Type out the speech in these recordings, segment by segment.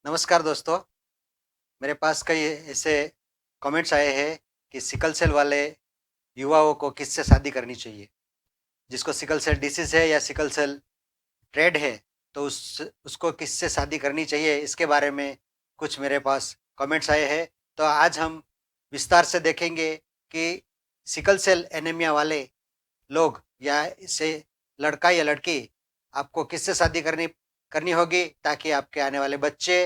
नमस्कार दोस्तों, मेरे पास कई ऐसे कमेंट्स आए हैं कि सिकल सेल वाले युवाओं को किससे शादी करनी चाहिए। जिसको सिकल सेल डिसीज़ है या सिकल सेल ट्रेड है, तो उसको किससे शादी करनी चाहिए, इसके बारे में कुछ मेरे पास कमेंट्स आए हैं। तो आज हम विस्तार से देखेंगे कि सिकल सेल एनीमिया वाले लोग या इससे लड़का या लड़की आपको किससे शादी करनी करनी होगी, ताकि आपके आने वाले बच्चे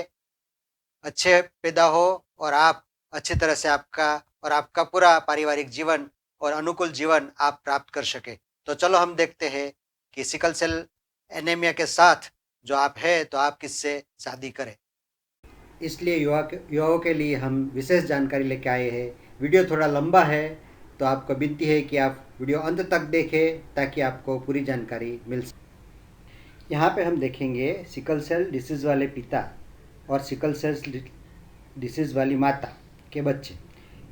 अच्छे पैदा हो और आप अच्छी तरह से आपका पूरा पारिवारिक जीवन और अनुकूल जीवन आप प्राप्त कर सके। तो चलो हम देखते हैं कि सिकल सेल एनीमिया के साथ जो आप है, तो आप किससे शादी करें। इसलिए युवाओं के लिए हम विशेष जानकारी लेके आए हैं। वीडियो थोड़ा लंबा है, तो आपको विनती है कि आप वीडियो अंत तक देखें ताकि आपको पूरी जानकारी मिल सके। यहाँ पे हम देखेंगे सिकल सेल डिसीज़ वाले पिता और सिकल सेल डिसीज़ वाली माता के बच्चे।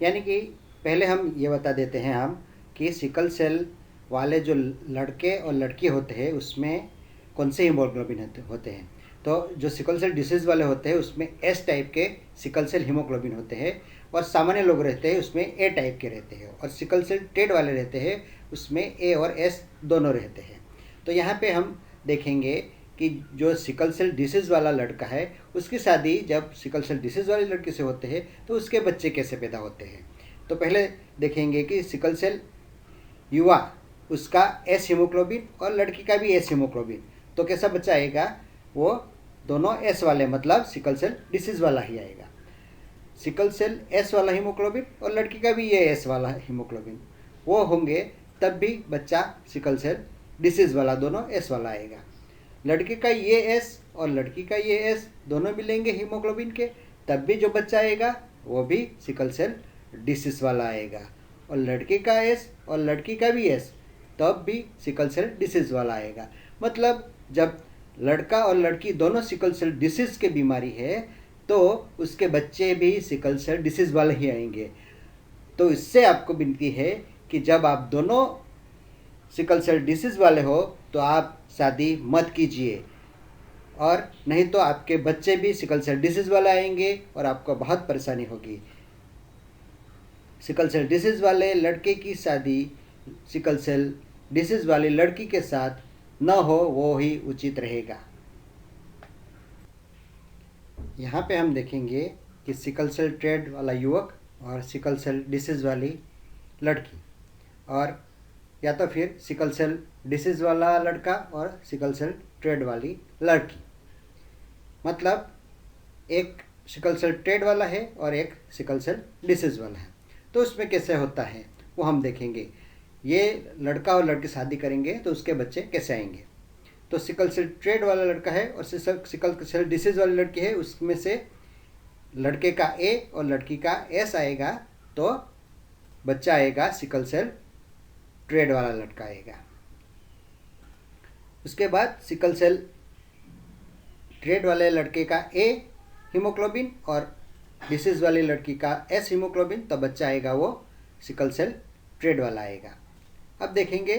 यानी कि पहले हम ये बता देते हैं हम कि सिकल सेल वाले जो लड़के और लड़की होते हैं उसमें कौन से हीमोग्लोबिन होते हैं। तो जो सिकल सेल डिसीज़ वाले होते हैं उसमें एस टाइप के सिकल सेल हीमोग्लोबिन होते हैं, और सामान्य लोग रहते हैं उसमें ए टाइप के रहते हैं, और सिकल सेल ट्रेड वाले रहते हैं उसमें ए और एस दोनों रहते हैं। तो यहाँ पे हम देखेंगे कि जो सिकल सेल डिसीज़ वाला लड़का है उसकी शादी जब सिकल सेल डिसीज़ वाली लड़की से होते हैं तो उसके बच्चे कैसे पैदा होते हैं। तो पहले देखेंगे कि सिकल सेल युवा उसका एस हीमोग्लोबिन और लड़की का भी एस हीमोग्लोबिन, तो कैसा बच्चा आएगा, वो दोनों एस वाले मतलब सिकल सेल डिसीज़ वाला ही आएगा। सिकल सेल एस वाला हीमोग्लोबिन और लड़की का भी ये एस वाला हीमोग्लोबिन वो होंगे, तब भी बच्चा सिकल सेल डिसीज़ वाला दोनों एस वाला आएगा। लड़के का ये एस और लड़की का ये एस दोनों मिलेंगे हीमोग्लोबिन के, तब भी जो बच्चा आएगा वो भी सिकल सेल डिसीज़ वाला आएगा। और लड़के का एस और लड़की का भी एस तब भी सिकल सेल डिसीज़ वाला आएगा। मतलब जब लड़का और लड़की दोनों सिकल सेल डिसीज़ के बीमारी है तो उसके बच्चे भी सिकल सेल डिसीज़ वाले ही आएंगे। तो इससे आपको विनती है कि जब आप दोनों सिकल सेल डिसीज़ वाले हो तो आप शादी मत कीजिए, और नहीं तो आपके बच्चे भी सिकल सेल डिसीज़ वाले आएंगे और आपको बहुत परेशानी होगी। सिकल सेल डिसीज़ वाले लड़के की शादी सिकल सेल डिसीज़ वाली लड़की के साथ न हो, वो ही उचित रहेगा। यहाँ पे हम देखेंगे कि सिकल सेल ट्रेड वाला युवक और सिकल सेल डिसीज़ वाली लड़की, और या तो फिर सिकल सेल डिसीज़ वाला लड़का और सिकल सेल ट्रेड वाली लड़की। मतलब एक सिकल सेल ट्रेड वाला है और एक सिकल सेल डिसीज़ वाला है। तो उसमें कैसे होता है वो हम देखेंगे। ये लड़का और लड़की शादी करेंगे तो उसके बच्चे कैसे आएंगे। तो सिकल सेल ट्रेड वाला लड़का है और सिकल सेल डिसीज़ वाली लड़की है, उसमें से लड़के का ए और लड़की का एस आएगा, तो बच्चा आएगा सिकल सेल ट्रेड वाला लड़का आएगा। उसके बाद सिकल सेल ट्रेड वाले लड़के का ए हीमोग्लोबिन और डिसीज़ वाली लड़की का एस हीमोग्लोबिन, तो बच्चा आएगा वो सिकल सेल ट्रेड वाला आएगा। अब देखेंगे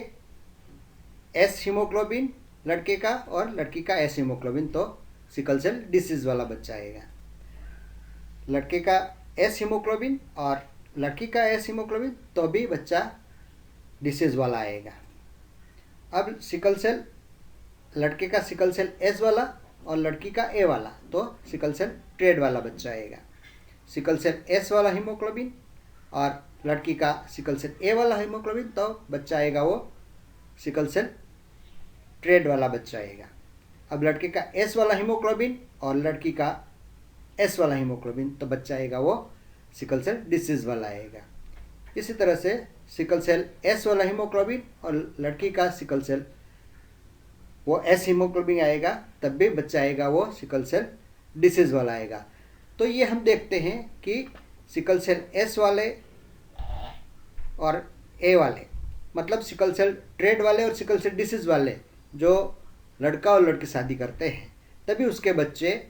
एस हीमोग्लोबिन लड़के का और लड़की का एस हीमोग्लोबिन, तो सिकल सेल डिसीज़ वाला बच्चा आएगा। लड़के का एस हीमोग्लोबिन और लड़की का एस हीमोग्लोबिन, तो भी बच्चा डिसीज़ वाला आएगा। अब सिकल सेल लड़के का सिकल सेल एस वाला और लड़की का ए वाला, तो सिकल सेल ट्रेड वाला बच्चा आएगा। सिकल सेल एस वाला हीमोग्लोबिन और लड़की का सिकल सेल ए वाला हीमोग्लोबिन, तो बच्चा आएगा वो सिकल सेल ट्रेड वाला बच्चा आएगा। अब लड़के का एस वाला हीमोग्लोबिन और लड़की का एस वाला हीमोग्लोबिन, तो बच्चा आएगा वो सिकल सेल डिसीज़ वाला आएगा। इसी तरह से सिकल सेल एस वाला हीमोग्लोबिन और लड़की का सिकल सेल वो एस हीमोग्लोबिन आएगा, तब भी बच्चा आएगा वो सिकल सेल डिसीज़ वाला आएगा। तो ये हम देखते हैं कि सिकल सेल एस वाले और ए वाले, मतलब सिकल सेल ट्रेड वाले और सिकल सेल डिसीज़ वाले, जो लड़का और लड़की शादी करते हैं तभी उसके बच्चे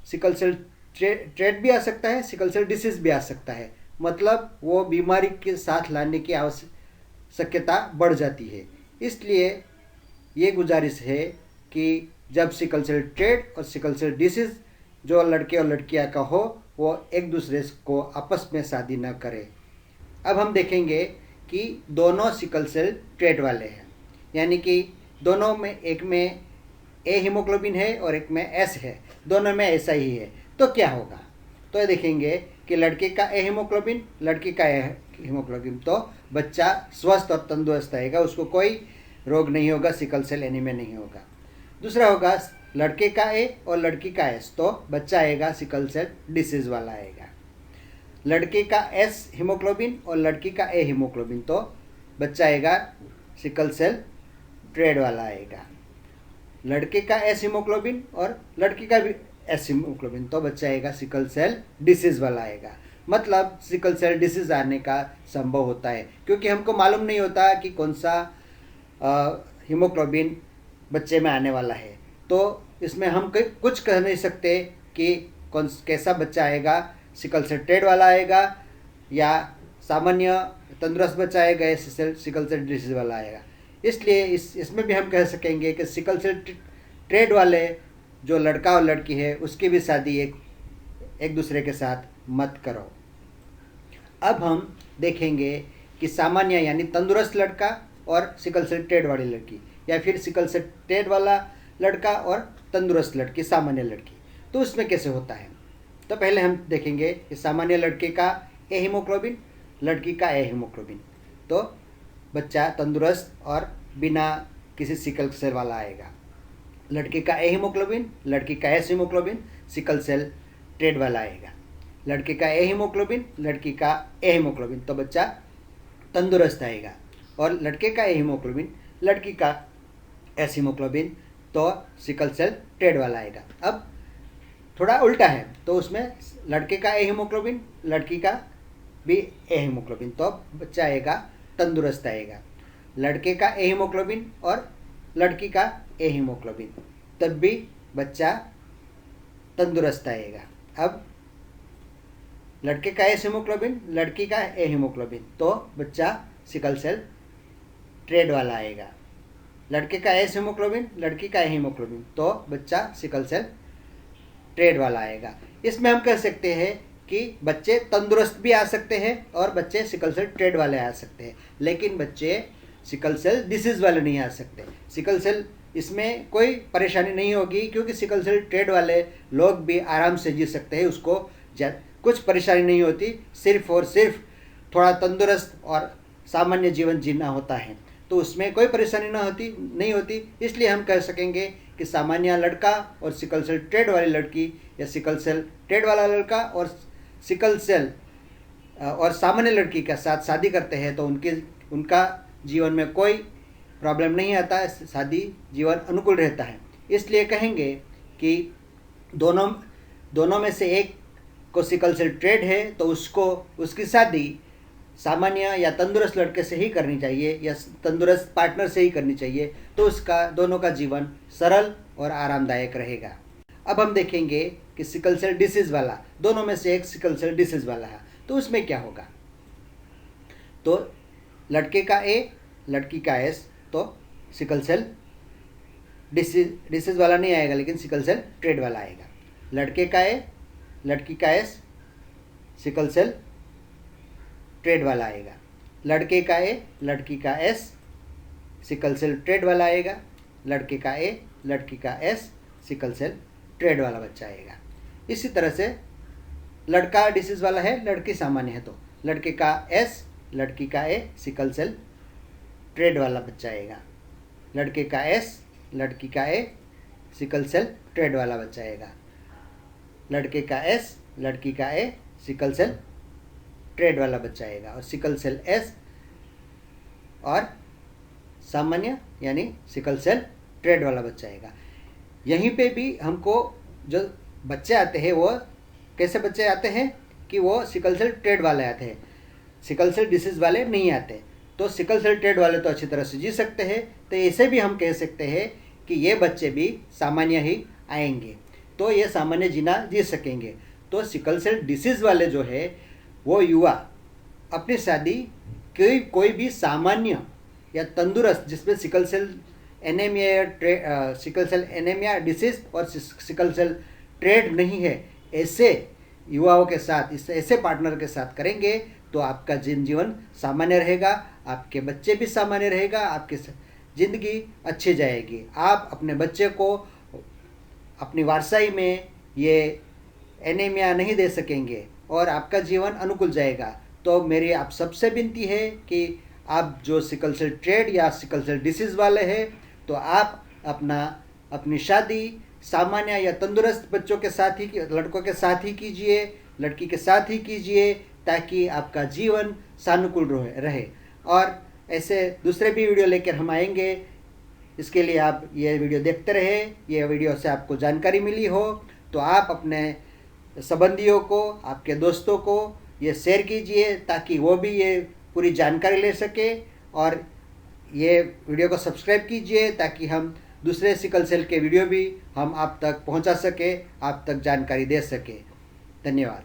सिकल सेल ट्रेड भी आ सकता है, सिकल सेल डिसीज़ भी आ सकता है। मतलब वो बीमारी के साथ लाने की आवश्यकता बढ़ जाती है। इसलिए ये गुजारिश है कि जब सिकल सेल ट्रेड और सिकल सेल डिसीज़ जो लड़के और लड़कियां का हो वो एक दूसरे को आपस में शादी न करे। अब हम देखेंगे कि दोनों सिकल सेल ट्रेट वाले हैं, यानी कि दोनों में, एक में ए हीमोग्लोबिन है और एक में एस है, दोनों में ऐसा ही है, तो क्या होगा? तो देखेंगे कि लड़के का ए हीमोग्लोबिन, लड़की का ए हीमोग्लोबिन, तो बच्चा स्वस्थ और तंदुरुस्त आएगा, उसको कोई रोग नहीं होगा, सिकल सेल एनीमिया नहीं होगा। दूसरा होगा लड़के का ए और लड़की का एस, तो बच्चा आएगा सिकल सेल डिसीज वाला आएगा। लड़के का एस हीमोग्लोबिन और लड़की का ए हीमोग्लोबिन, तो बच्चा आएगा सिकल सेल ट्रेड वाला आएगा। लड़के का एस हीमोग्लोबिन और लड़की का भी एस हीमोग्लोबिन, तो बच्चा आएगा सिकल सेल डिसीज वाला आएगा। मतलब सिकल सेल डिसीज आने का संभव होता है, क्योंकि हमको मालूम नहीं होता कि कौन सा हीमोग्लोबिन बच्चे में आने वाला है, तो इसमें हम कुछ कह नहीं सकते कि कैसा बच्चा आएगा, सिकल सेल ट्रेड वाला आएगा या सामान्य तंदुरुस्त बच्चा आएगा या सिकल सेल डिसीज वाला आएगा। इसलिए इसमें भी हम कह सकेंगे कि सिकल सेल ट्रेड वाले जो लड़का और लड़की है उसकी भी शादी एक दूसरे के साथ मत करो। अब हम देखेंगे कि सामान्य यानी तंदुरुस्त लड़का और सिकल सेल ट्रेड वाली लड़की, या फिर सिकल सेल ट्रेड वाला लड़का और तंदुरुस्त लड़की, सामान्य लड़की, तो उसमें कैसे होता है। तो पहले हम देखेंगे कि सामान्य लड़के का ए हीमोग्लोबिन, लड़की का ए हीमोग्लोबिन, तो बच्चा तंदुरुस्त और बिना किसी सिकल सेल वाला आएगा। लड़के का ए हीमोग्लोबिन, लड़की का S haemoglobin, sickle cell trait वाला आएगा। लड़के का ए हीमोग्लोबिन, लड़की का ए हीमोग्लोबिन, तो बच्चा तंदुरुस्त आएगा। और लड़के का ए हीमोग्लोबिन, लड़की का एस हीमोग्लोबिन, तो सिकल सेल ट्रेड वाला आएगा। अब थोड़ा उल्टा है, तो उसमें लड़के का ए हीमोग्लोबिन, लड़की का भी ए हीमोग्लोबिन, तो बच्चा आएगा तंदुरुस्त आएगा। लड़के का ए हीमोग्लोबिन और लड़की का ए हीमोग्लोबिन, तब भी बच्चा तंदुरुस्त आएगा। अब लड़के का एस हीमोग्लोबिन, लड़की का ए हीमोग्लोबिन, तो बच्चा सिकल सेल ट्रेड वाला आएगा। लड़के का एस हीमोग्लोबिन, लड़की का ए हीमोग्लोबिन, तो बच्चा सिकल सेल ट्रेड वाला आएगा। इसमें हम कह सकते हैं कि बच्चे तंदुरुस्त भी आ सकते हैं और बच्चे सिकल सेल ट्रेड वाले आ सकते हैं, लेकिन बच्चे सिकल सेल डिसीज वाले नहीं आ सकते। सिकल सेल इसमें कोई परेशानी नहीं होगी, क्योंकि सिकल सेल ट्रेड वाले लोग भी आराम से जी सकते हैं, उसको कुछ परेशानी नहीं होती, सिर्फ और सिर्फ थोड़ा तंदुरुस्त और सामान्य जीवन जीना होता है, तो उसमें कोई परेशानी नहीं होती। इसलिए हम कह सकेंगे कि सामान्य लड़का और सिकल सेल ट्रेड वाली लड़की, या सिकल सेल ट्रेड वाला लड़का और सिकल सेल और सामान्य लड़की के साथ शादी करते हैं, तो उनका जीवन में कोई प्रॉब्लम नहीं आता है, शादी जीवन अनुकूल रहता है। इसलिए कहेंगे कि दोनों में से एक को सिकल सेल ट्रेड है, तो उसकी शादी सामान्य या तंदुरुस्त लड़के से ही करनी चाहिए, या तंदुरुस्त पार्टनर से ही करनी चाहिए, तो उसका दोनों का जीवन सरल और आरामदायक रहेगा। अब हम देखेंगे कि सिकल सेल डिसीज वाला, दोनों में से एक सिकल सेल डिसीज वाला है, तो उसमें क्या होगा। तो लड़के का ए, लड़की का एस, तो सिकल सेल डिसीज वाला नहीं आएगा, लेकिन सिकल सेल ट्रेड वाला आएगा। लड़के का ए, लड़की का एस, सिकल सेल ट्रेड वाला आएगा। लड़के का ए, लड़की का एस, सिकल सेल ट्रेड वाला आएगा। लड़के का ए, लड़की का एस, सिकल सेल ट्रेड वाला बच्चा आएगा। इसी तरह से लड़का डिसीज वाला है, लड़की सामान्य है, तो लड़के का एस, लड़की का ए, सिकल सेल ट्रेड वाला बच्चा आएगा। लड़के का एस, लड़की का ए, सिकल सेल ट्रेड वाला बच्चा आएगा। लड़के का एस, लड़की का ए, सिकल सेल ट्रेड वाला बच्चा आएगा। और सिकल सेल एस और सामान्य यानी सिकल सेल ट्रेड वाला बच्चा आएगा। यहीं पे भी हमको जो बच्चे आते हैं वो कैसे बच्चे आते हैं कि वो सिकल सेल ट्रेड वाले आते हैं, सिकल सेल डिसीज वाले नहीं आते। तो सिकल सेल ट्रेड वाले तो अच्छी तरह से जी सकते हैं, तो ऐसे भी हम कह सकते हैं कि ये बच्चे भी सामान्य ही आएंगे, तो ये सामान्य जीना जी सकेंगे। तो सिकल सेल डिसीज वाले जो है वो युवा अपनी शादी कोई भी सामान्य या तंदुरुस्त, जिसमें सिकल सेल एनीमिया डिसीज और सिकल सेल ट्रेड नहीं है, ऐसे युवाओं के साथ, इस ऐसे पार्टनर के साथ करेंगे तो आपका जीवन सामान्य रहेगा, आपके बच्चे भी सामान्य रहेगा, आपकी ज़िंदगी अच्छी जाएगी। आप अपने बच्चे को अपनी वारसाई में ये एनीमिया नहीं दे सकेंगे और आपका जीवन अनुकूल जाएगा। तो मेरी आप सबसे विनती है कि आप जो सिकल सेल ट्रेड या सिकल सेल डिसीज़ वाले हैं, तो आप अपनी शादी सामान्य या तंदुरुस्त बच्चों के साथ ही, लड़कों के साथ ही कीजिए, लड़की के साथ ही कीजिए, ताकि आपका जीवन सानुकूल रहे। और ऐसे दूसरे भी वीडियो लेकर हम आएंगे, इसके लिए आप ये वीडियो देखते रहे। ये वीडियो से आपको जानकारी मिली हो तो आप अपने संबंधियों को, आपके दोस्तों को ये शेयर कीजिए, ताकि वो भी ये पूरी जानकारी ले सके। और ये वीडियो को सब्सक्राइब कीजिए ताकि हम दूसरे सिकल सेल के वीडियो भी हम आप तक पहुंचा सके, आप तक जानकारी दे सके। धन्यवाद।